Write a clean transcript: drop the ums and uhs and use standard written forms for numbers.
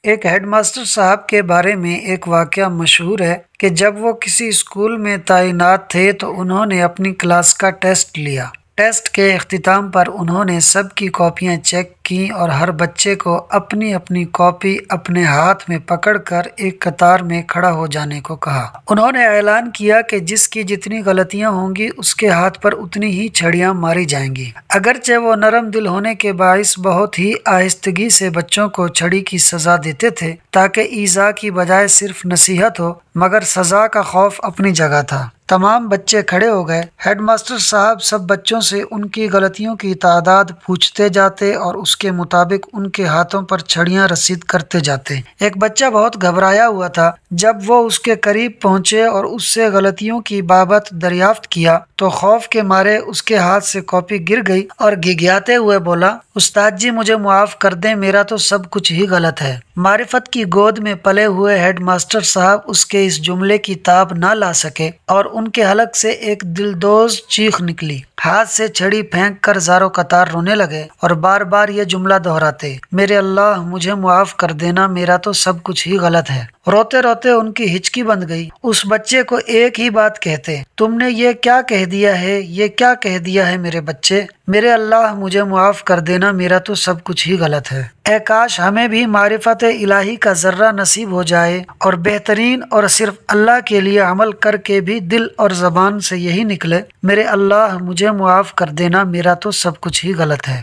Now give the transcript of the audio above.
ایک head master صاحب کے بارے میں ایک واقعہ مشہور ہے کہ جب وہ کسی اسکول میں تعینات تھے تو انہوں نے اپنی کلاس کا ٹیسٹ لیا۔ ٹیسٹ کے اختتام پر انہوں نے سب کی کاپیاں چیک کیں اور ہر بچے کو اپنی اپنی کاپی اپنے ہاتھ میں پکڑ کر ایک قطار میں کھڑا ہو جانے کو کہا۔ انہوں نے اعلان کیا کہ جس کی جتنی غلطیاں ہوں گی اس کے ہاتھ پر اتنی ہی چھڑیاں ماری جائیں گی۔ اگرچہ وہ نرم دل ہونے کے باعث بہت ہی آہستگی سے بچوں کو چھڑی کی سزا دیتے تھے تاکہ ایذا کی بجائے صرف نصیحت ہو، مگر سزا کا خوف اپنی جگہ تھا۔ تمام بچے کھڑے ہو گئے۔ ہیڈ ماسٹر صاحب سب بچوں سے ان کی غلطیوں کی تعداد پوچھتے جاتے اور اس کے مطابق ان کے ہاتھوں پر چھڑیاں رسید کرتے جاتے۔ ایک بچہ بہت گھبرایا ہوا تھا۔ جب وہ اس کے قریب پہنچے اور اس سے غلطیوں کی بابت دریافت کیا تو خوف کے مارے اس کے ہاتھ سے کاپی گر گئی اور گھگھیاتے ہوئے بولا، استاد جی مجھے معاف کر دیں، میرا تو سب کچھ ہی غلط ہے۔ معرفت کی گود میں پلے ہوئے ہیڈ ماسٹر صاحب اس کے اس جملے کی تاب نہ لا سکے اور ان کے حلق سے ایک دلدوز چیخ نکلی۔ ہاتھ سے چھڑی پھینک کر زاروں قطار رونے لگے اور بار بار یہ جملہ دہراتے، میرے اللہ مجھے معاف کر دینا، میرا تو سب کچھ ہی غلط ہے۔ روتے روتے ان کی ہچکی بند گئی۔ اس بچے کو ایک ہی بات کہتے، تم نے یہ کیا کہہ دیا ہے، یہ کیا کہہ دیا ہے میرے بچے، میرے اللہ مجھے معاف کر دینا، میرا تو سب کچھ ہی غلط ہے۔ اے کاش ہمیں بھی معرفت الہی کا ذرہ نصیب ہو جائے اور بہترین اور صرف اللہ کے لیے عمل کر کے بھی دل اور زبان سے یہی نکلے، میرے اللہ مجھے معاف کر دینا، میرا تو سب کچھ ہی غلط ہے۔